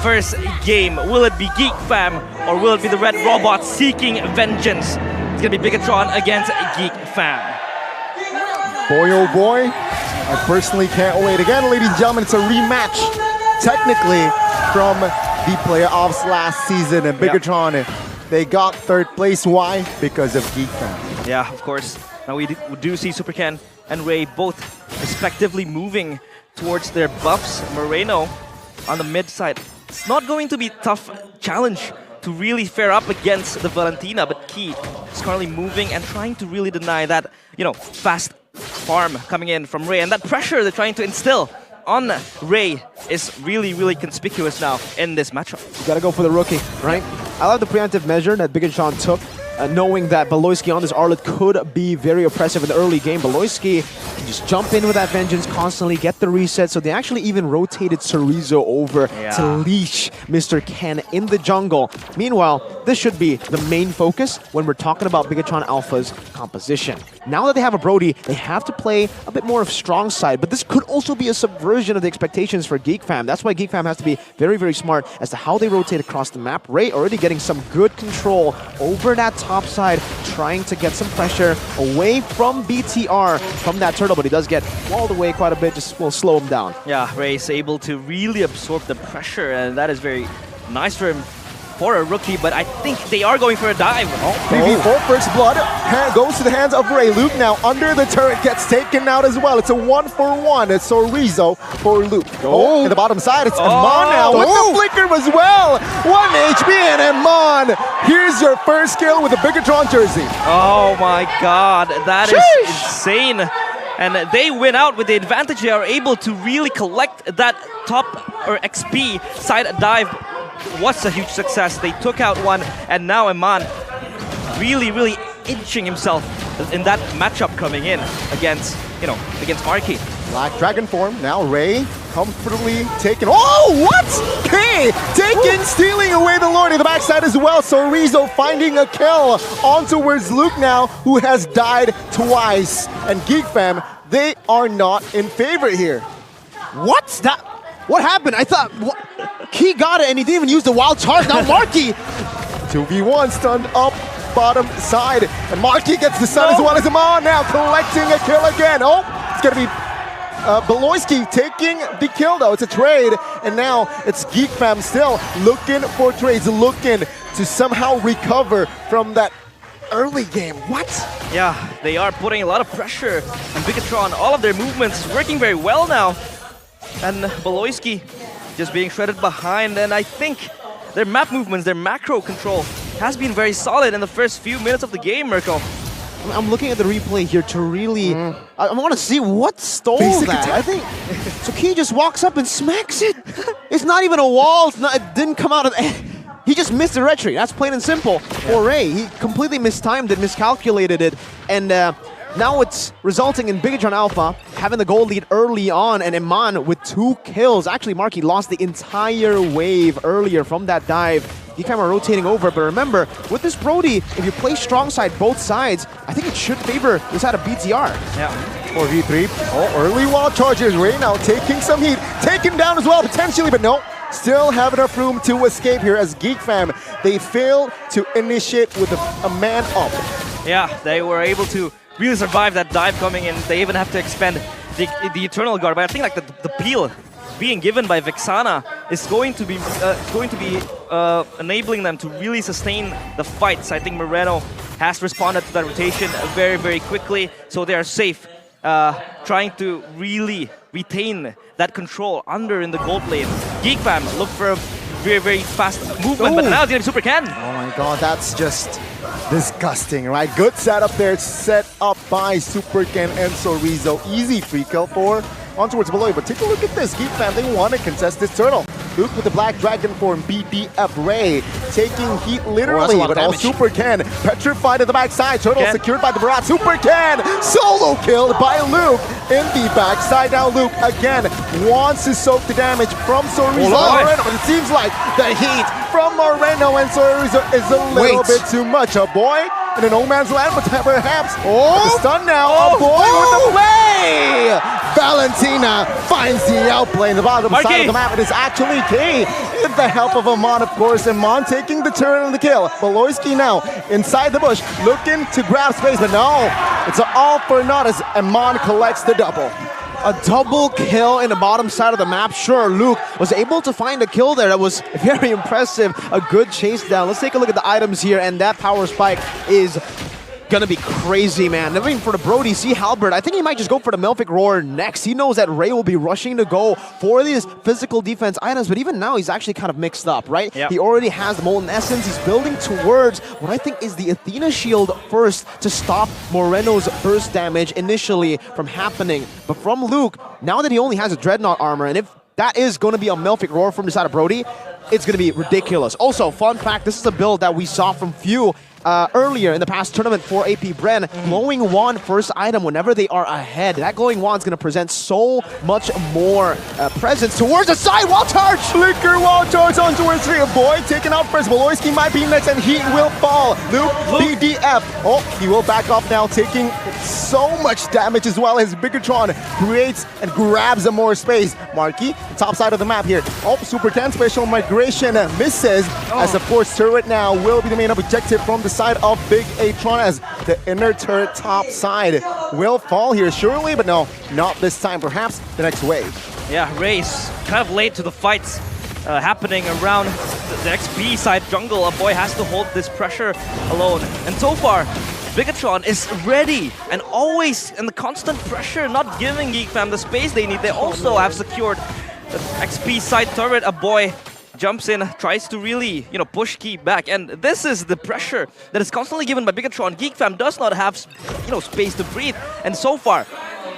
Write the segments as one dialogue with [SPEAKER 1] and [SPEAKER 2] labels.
[SPEAKER 1] First game, will it be Geek Fam or will it be the Red Robot seeking vengeance? It's gonna be Bigatron against Geek Fam.
[SPEAKER 2] Boy oh boy, I personally can't wait. Again, ladies and gentlemen, it's a rematch, technically, from the playoffs last season. And Bigatron, they got third place. Why? Because of Geek Fam.
[SPEAKER 1] Yeah, of course. Now we do see Super Ken and Ray both respectively moving towards their buffs. Moreno on the mid side. It's not going to be a tough challenge to really fare up against the Valentina, but Key is currently moving and trying to really deny that, you know, fast farm coming in from Ray. And that pressure they're trying to instill on Ray is really, really conspicuous now in this matchup.
[SPEAKER 3] You gotta go for the rookie, right? I love the preemptive measure that Bigatron took, knowing that Beloyski on this Arlet could be very oppressive in the early game. Beloyski can just jump in with that vengeance constantly, get the reset. So they actually even rotated Chorizo over to leash Mr. Ken in the jungle. Meanwhile, this should be the main focus when we're talking about Bigatron Alpha's composition. Now that they have a Brody, they have to play a bit more of strong side, but this could also be a subversion of the expectations for Geek Fam. That's why Geek Fam has to be very, very smart as to how they rotate across the map. Ray already getting some good control over that top side, trying to get some pressure away from BTR from that turtle, but he does get walled away quite a bit, just will slow him down.
[SPEAKER 1] Yeah, Ray's able to really absorb the pressure, and that is very nice for him. For a rookie, but I think they are going for a dive.
[SPEAKER 2] PV4 first blood goes to the hands of Ray. Luke now under the turret gets taken out as well. It's a 1-for-1. It's Chorizo for Luke. Oh, in the bottom side, it's Amon now with the flicker as well. 1 HP and Amon. Here's your first kill with the Bigatron jersey.
[SPEAKER 1] Oh my god, that is insane. And they win out with the advantage. They are able to really collect that top or XP side dive. Was a huge success. They took out one, and now Amon really, really inching himself in that matchup coming in against, you know, against Marky.
[SPEAKER 2] Black Dragon form. Now Ray comfortably taken. Oh, what? K taken, stealing away the Lord in the backside as well. Chorizo finding a kill on towards Luke now, who has died twice. And Geek Fam, they are not in favor here.
[SPEAKER 3] What's that? What happened? I thought Key got it and he didn't even use the wild charge. Now Marky
[SPEAKER 2] 2v1 stunned up bottom side, and Marky gets the stun as well as Amon now collecting a kill again. Oh, it's gonna be Beloyski taking the kill though. It's a trade, and now it's Geek Fam still looking for trades, looking to somehow recover from that early game. What?
[SPEAKER 1] Yeah, they are putting a lot of pressure on Bigatron. All of their movements working very well now. And Beloyski just being shredded behind, and I think their map movements, their macro control has been very solid in the first few minutes of the game, Mirko.
[SPEAKER 3] I'm looking at the replay here to really... I want to see what stole that. I think... So Key just walks up and smacks it. It's not even a wall. It didn't come out of... He just missed the retreat. That's plain and simple for Ray. He completely mistimed it, miscalculated it, and... now it's resulting in Bigatron Alpha having the gold lead early on, and Iman with 2 kills. Actually, Marky lost the entire wave earlier from that dive. He kind of rotating over, but remember, with this Brody, if you play strong side both sides, I think it should favor the side of BTR.
[SPEAKER 1] Yeah.
[SPEAKER 2] 4v3. Oh, early wall charges. Ray now taking some heat. Taken down as well, potentially, but no. Still have enough room to escape here as Geek Fam, they failed to initiate with a man up.
[SPEAKER 1] Yeah, they were able to really survive that dive coming in. They even have to expend the Eternal Guard, but I think like the peel being given by Vexana is going to be enabling them to really sustain the fights. I think Moreno has responded to that rotation very, very quickly, so they are safe, trying to really retain that control under in the gold lane. Geek Fam look for a very, very fast movement, but now it's gonna be Super Ken.
[SPEAKER 2] Oh my god, that's just disgusting, right? Good setup there, set up by Super Ken and Chorizo. Easy free kill for on towards Beloy, but take a look at this. Geek Fam, they want to contest this turtle. Luke with the Black Dragon form, BDF Ray taking heat literally, but all Super Ken petrified at the backside. Turtle secured by the Barat. Super Ken solo killed by Luke in the backside. Now Luke again wants to soak the damage from Chorizo. It seems like the heat from Moreno and Chorizo is a little bit too much. A boy in a no man's land, but perhaps the stun now. A boy with the play. Valentina finds the outplay in the bottom side of the map. It is actually Key with the help of Amon, of course. Amon taking the turn on the kill. Beloyski now inside the bush, looking to grab space, but no, it's an all for naught as Amon collects the double.
[SPEAKER 3] A double kill in the bottom side of the map. Sure, Luke was able to find a kill there. That was very impressive. A good chase down. Let's take a look at the items here, and that power spike is gonna be crazy, man. I mean, for the Brody, see Halbert, I think he might just go for the Melphic Roar next. He knows that Ray will be rushing to go for these physical defense items, but even now he's actually kind of mixed up, right?
[SPEAKER 1] Yep.
[SPEAKER 3] He already has the Molten Essence. He's building towards what I think is the Athena Shield first to stop Moreno's burst damage initially from happening. But from Luke, now that he only has a Dreadnought armor, and if that is going to be a Melphic Roar from the side of Brody, it's going to be ridiculous. Also, fun fact, this is a build that we saw from Few earlier in the past tournament for AP Bren. Glowing Wand first item whenever they are ahead. That Glowing Wand is going to present so much more presence towards the side. Wall charge!
[SPEAKER 2] Flicker wall charge on towards 3. Boy taken out first. Beloyski might be next and he will fall. Luke, BDF. Oh, he will back off now, taking so much damage as well as Bigatron creates and grabs some more space. Marky, top side of the map here. Oh, Super 10 special migration misses as of course turret now will be the main objective from the side of Big Atron as the inner turret top side will fall here surely, but no, not this time. Perhaps the next wave.
[SPEAKER 1] Yeah, Ray's kind of late to the fights happening around the XP side jungle. A boy has to hold this pressure alone. And so far, Bigatron is ready and always in the constant pressure, not giving Geek Fam the space they need. They also have secured the XP side turret. A boy jumps in, tries to really, push Geek back. And this is the pressure that is constantly given by Bigatron. Geek Fam does not have, space to breathe. And so far,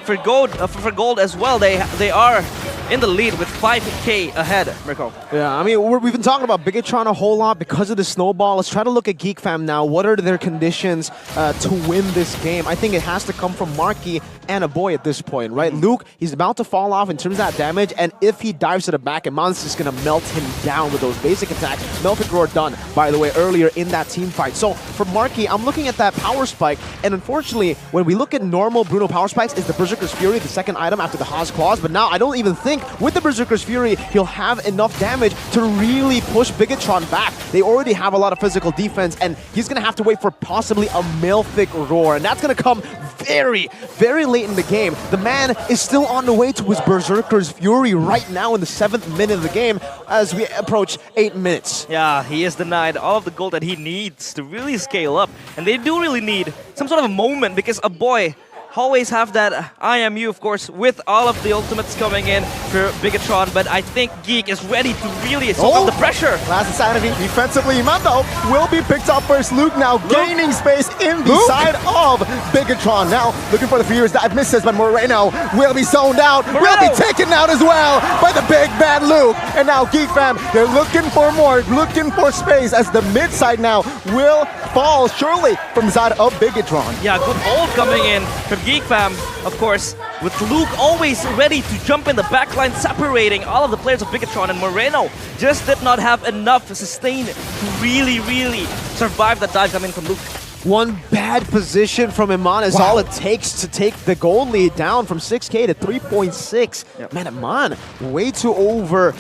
[SPEAKER 1] for gold as well, they are in the lead with 5k ahead, Mirko.
[SPEAKER 3] Yeah, I mean, we've been talking about Bigatron a whole lot because of the snowball. Let's try to look at Geek Fam now. What are their conditions to win this game? I think it has to come from Marky and a boy at this point, right? Luke, he's about to fall off in terms of that damage, and if he dives to the back, Iman's just going to melt him down with those basic attacks. Melphic Roar done, by the way, earlier in that team fight. So for Marky, I'm looking at that power spike, and unfortunately, when we look at normal Bruno power spikes, is the Berserker's Fury, the second item after the Haas Claws, but now I don't even think with the Berserker's Fury, he'll have enough damage to really push Bigatron back. They already have a lot of physical defense, and he's going to have to wait for possibly a Melphic Roar, and that's going to come very, very late in the game. The man is still on the way to his Berserker's Fury right now in the 7th minute of the game as we approach 8 minutes.
[SPEAKER 1] Yeah, he is denied all of the gold that he needs to really scale up, and they do really need some sort of a moment because a boy always have that IMU, of course, with all of the ultimates coming in for Bigatron, but I think Geek is ready to really soak up the pressure.
[SPEAKER 2] Last insanity. Defensively, Mando will be picked up first. Luke now gaining space in the side of Bigatron. Now looking for the Furious dive misses, but Moreno will be zoned out, will be taken out as well by the big bad Luke. And now Geek Fam, they're looking for more, looking for space as the mid side now will fall surely from the side of Bigatron.
[SPEAKER 1] Yeah, good hold coming in from Geek Fam, of course, with Luke always ready to jump in the backline, separating all of the players of Bigatron, and Moreno just did not have enough sustain to really, really survive that dive coming from Luke.
[SPEAKER 3] One bad position from Iman is all it takes to take the gold lead down from 6k to 3.6. Yep. Man, Iman way too over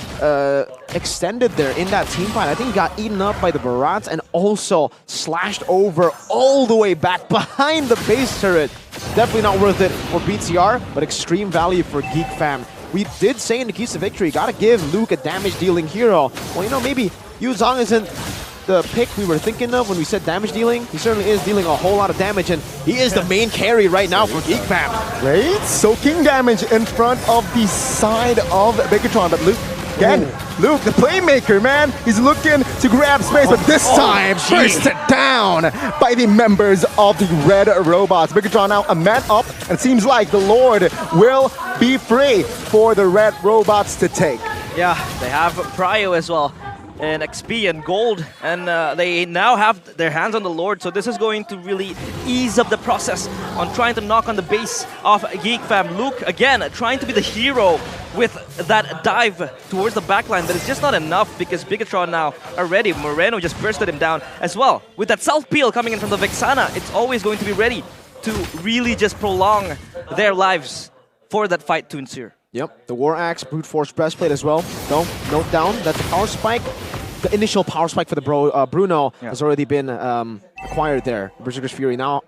[SPEAKER 3] extended there in that team fight. I think he got eaten up by the Barats and also slashed over all the way back behind the base turret. Definitely not worth it for BTR, but extreme value for Geek Fam. We did say in the keys to victory, gotta give Luke a damage-dealing hero. Well, maybe Yu Zhang isn't the pick we were thinking of when we said damage dealing. He certainly is dealing a whole lot of damage, and he is the main carry right now for Geek Fam.
[SPEAKER 2] Great soaking damage in front of the side of Bigatron, but Luke, again, Luke, the playmaker, man, he's looking to grab space, but this time, bursted down by the members of the Red Robots. Bigatron now a man up, and it seems like the Lord will be free for the Red Robots to take.
[SPEAKER 1] Yeah, they have Prio as well, and XP and gold, and they now have their hands on the Lord, so this is going to really ease up the process on trying to knock on the base of Geek Fam. Luke, again, trying to be the hero with that dive towards the backline, but it's just not enough because Bigatron now are ready. Moreno just bursted him down as well. With that self-peel coming in from the Vexana, it's always going to be ready to really just prolong their lives for that fight to ensure.
[SPEAKER 3] Yep, the War Axe, Brute Force Breastplate as well. Though, note down that the power spike, the initial power spike for the Bruno has already been acquired there. Berserker's Fury. Now,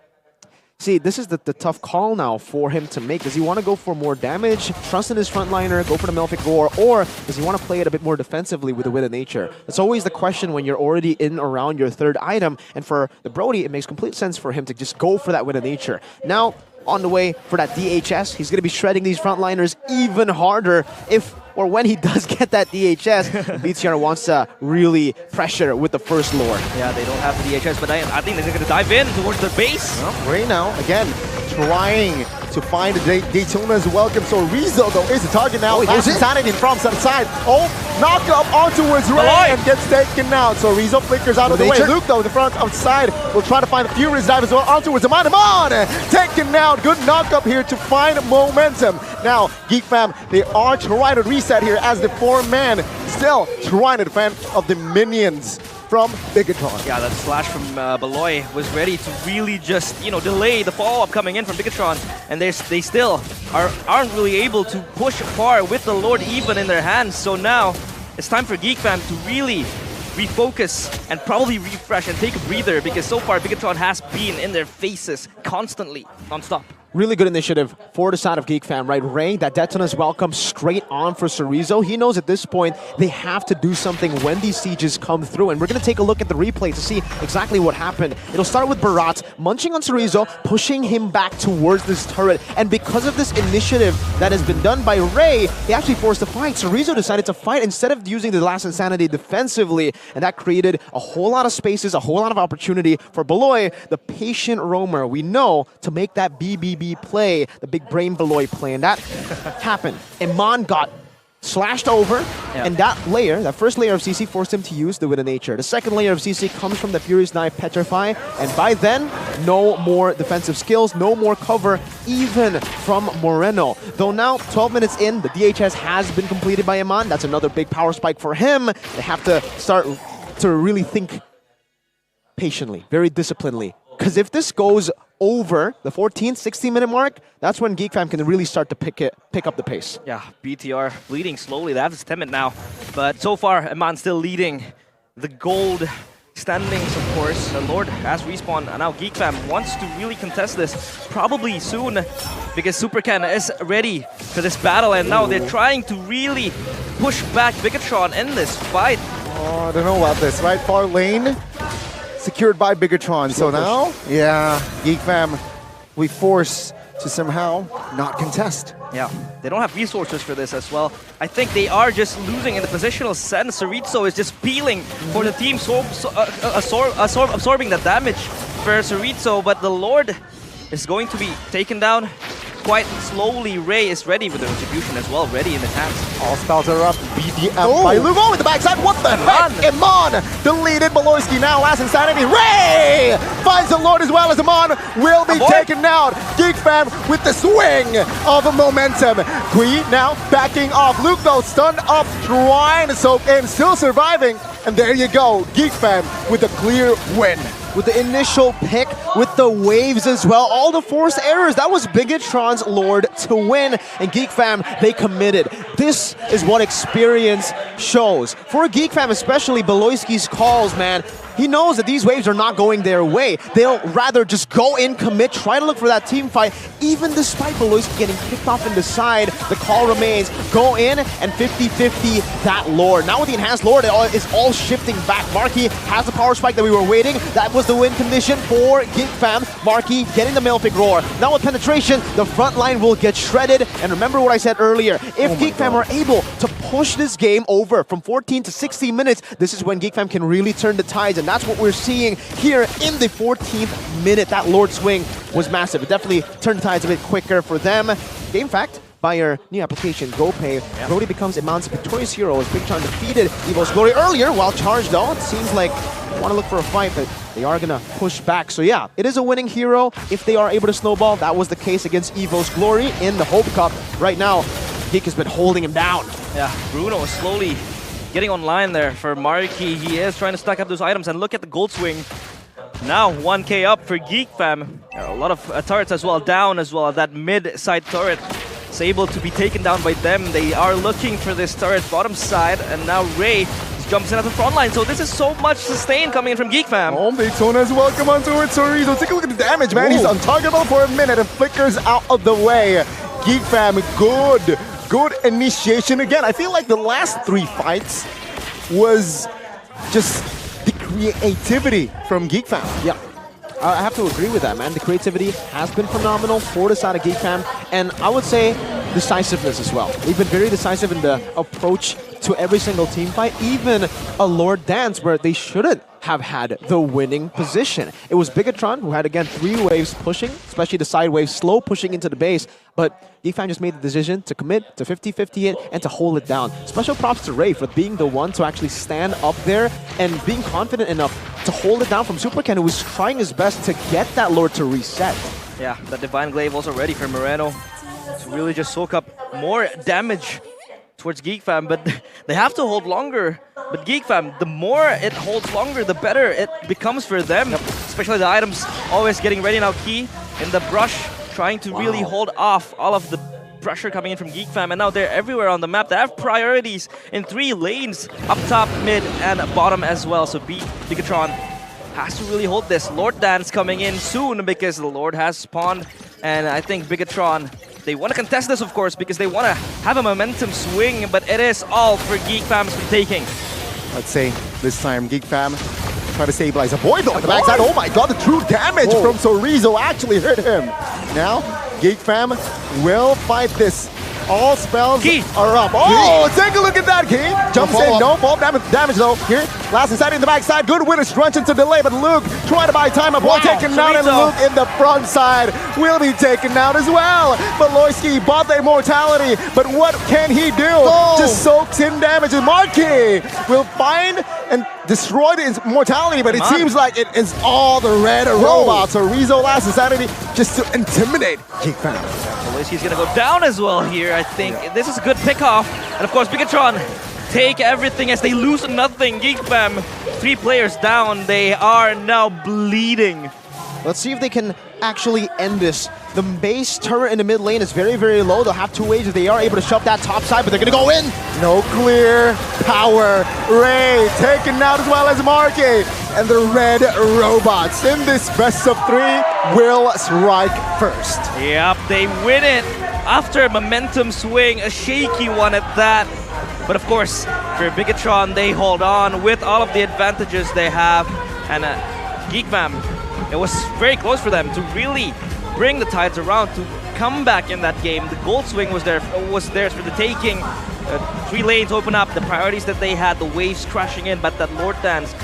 [SPEAKER 3] see, this is the tough call now for him to make. Does he want to go for more damage, trust in his frontliner, go for the Malefic Roar, or does he want to play it a bit more defensively with the Will of Nature? That's always the question when you're already in around your third item, and for the Brody, it makes complete sense for him to just go for that Will of Nature. Now, on the way for that DHS, he's going to be shredding these frontliners even harder if or when he does get that DHS. BTR wants to really pressure with the first Lord.
[SPEAKER 1] Yeah, they don't have the DHS, but I think they're going to dive in towards their base.
[SPEAKER 2] Well, right now, again, trying to find Daytona's welcome. So Rizzo, though, is the target now. There's Insanity from the side. Oh, knock up on towards Ray and gets taken out. So Rizzo flickers out of the way. Luke, though, in the front outside, will try to find the Furious dive as well on towards Amon. Taken out. Good knock up here to find momentum. Now, Geek Fam, they are trying to reset here as the 4-man still trying to defend of the minions from Bigatron.
[SPEAKER 1] Yeah, that slash from Beloy was ready to really just, delay the follow-up coming in from Bigatron, and they still aren't really able to push far with the Lord even in their hands. So now it's time for Geek Fam to really refocus and probably refresh and take a breather, because so far Bigatron has been in their faces constantly, non-stop.
[SPEAKER 3] Really good initiative for the side of Geek Fam, right? Ray, that Detona's welcome straight on for Cerezo. He knows at this point they have to do something when these sieges come through, and we're going to take a look at the replay to see exactly what happened. It'll start with Barat munching on Cerezo, pushing him back towards this turret, and because of this initiative that has been done by Ray, he actually forced a fight. Cerezo decided to fight instead of using the last Insanity defensively, and that created a whole lot of spaces, a whole lot of opportunity for Beloy, the patient roamer. We know to make that BBB play, the big brain Beloy play, and that happened. Iman got slashed over, and that first layer of CC forced him to use the Will of Nature. The second layer of CC comes from the Furious Knife Petrify, and by then, no more defensive skills, no more cover, even from Moreno. Though now, 12 minutes in, the DHS has been completed by Iman. That's another big power spike for him. They have to start to really think patiently, very disciplinedly. Because if this goes over the 14, 16-minute mark, that's when Geek Fam can really start to pick up the pace.
[SPEAKER 1] Yeah, BTR bleeding slowly. That's timid now. But so far, Iman still leading the gold standings, of course. The Lord has respawned, and now Geek Fam wants to really contest this probably soon, because Supercan is ready for this battle, and now they're trying to really push back Bigatron in this fight.
[SPEAKER 2] Oh, I don't know about this, right? Far lane secured by Bigatron. So now, Geek Fam, we force to somehow not contest.
[SPEAKER 1] Yeah, they don't have resources for this as well. I think they are just losing in the positional sense. Cerezo is just peeling for the team, absorbing the damage for Cerezo, but the Lord is going to be taken down quite slowly. Ray is ready with the retribution as well, ready in the tanks.
[SPEAKER 2] All spells are up. BDF by Lugo with the backside. What the heck? Iman deleted. Beloyski now last Insanity. Ray finds the Lord as well as Iman will be taken out. Geek Fam with the swing of momentum. Kui now backing off. Luke though stunned up, trying to soak in, still surviving. And there you go. Geek Fam with a clear win.
[SPEAKER 3] With the initial pick, with the waves as well, all the forced errors. That was Bigatron's Lord to win, and Geek Fam, they committed. This is what experience shows. For Geek Fam, especially Beloyski's calls, man, he knows that these waves are not going their way. They'll rather just go in, commit, try to look for that team fight. Even despite Beloyski getting kicked off in the side, the call remains, go in and 50-50 that Lord. Now with the enhanced Lord, it is all shifting back. Marquis has the power spike that we were waiting. That was the win condition for Geek Fam. Marquis getting the Malefic Roar. Now with penetration, the front line will get shredded. And remember what I said earlier, if Geek Fam are able to push this game over from 14 to 16 minutes, this is when Geek Fam can really turn the tides. And that's what we're seeing here in the 14th minute. That Lord swing was massive. It definitely turned the tides a bit quicker for them. Game fact, by our new application, GoPay, Brody becomes Iman's victorious hero as Bigatron defeated Evo's Glory earlier while charged though. It seems like they want to look for a fight, but they are going to push back. So yeah, it is a winning hero if they are able to snowball. That was the case against Evo's Glory in the Hope Cup. Right now, Geek has been holding him down. Yeah,
[SPEAKER 1] Bruno is slowly getting online there for Marquis. He is trying to stack up those items, and look at the gold swing. Now 1k up for Geek Fam. A lot of turrets as well, down as well. That mid-side turret is able to be taken down by them. They are looking for this turret bottom side, and now Ray jumps in at the front line. So this is so much sustain coming in from Geek Fam.
[SPEAKER 2] Daytona as well. Come on towards Chorizo. Take a look at the damage, man.
[SPEAKER 3] Ooh.
[SPEAKER 2] He's untargetable for a minute and flickers out of the way. Geek Fam, good initiation. Again, I feel like the last 3 fights was just the creativity from Geek Fam.
[SPEAKER 3] Yeah. I have to agree with that, man. The creativity has been phenomenal for the side of Geek Fam, and I would say decisiveness as well. They've been very decisive in the approach to every single team fight, even a Lord Dance where they shouldn't have had the winning position. It was Bigatron who had, again, 3 waves pushing, especially the side wave slow pushing into the base, but Geek Fam just made the decision to commit, to 50-50 it, and to hold it down. Special props to Ray for being the one to actually stand up there and being confident enough to hold it down from Superken, who was trying his best to get that Lord to reset.
[SPEAKER 1] Yeah, the Divine Glaive also ready for Moreno to really just soak up more damage towards Geek Fam, but they have to hold longer. But Geek Fam, the more it holds longer, the better it becomes for them. Especially the items always getting ready now. Key in the brush, trying to really hold off all of the pressure coming in from Geek Fam, and now they're everywhere on the map. They have priorities in 3 lanes, up top, mid, and bottom as well. So Bigatron has to really hold this. Lord Dance coming in soon because the Lord has spawned, and I think Bigatron, they want to contest this, of course, because they want to have a momentum swing, but it is all for Geek Fam's taking.
[SPEAKER 2] Let's say this time Geek Fam try to stabilize a Void though on the backside. Oh my god, the true damage from Chorizo actually hurt him. Now, Geek Fam will fight this. All spells are up. Oh, take a look at that, Key. Jumps in, no fall damage though. Here, last inside in the backside. Good winner, Strunch into delay, but Luke trying to buy time. A ball taken down, and Luke in the front side will be taken down as well. But Loyski bought the immortality, but what can he do? Just soaks in damage, and Marky will find and destroy the immortality, but it seems like it is all the red robots. So Rizzo last insanity just to intimidate Geek Fam.
[SPEAKER 1] He's gonna go down as well here, I think. This is a good pick-off. And of course, Bigatron take everything as they lose nothing. Geek Fam, 3 players down. They are now bleeding.
[SPEAKER 3] Let's see if they can actually end this. The base turret in the mid lane is very, very low. They'll have 2 waves if they are able to shove that top side, but they're gonna go in.
[SPEAKER 2] No clear power. Ray taken out as well as Marky. And the red robots in this best of 3 will strike first.
[SPEAKER 1] Yep, they win it after a momentum swing, a shaky one at that. But of course, for Bigatron, they hold on with all of the advantages they have. And Geek Fam, it was very close for them to really bring the tides around, to come back in that game. The gold swing was theirs for the taking. 3 lanes open up, the priorities that they had, the waves crashing in, but that Lord Dance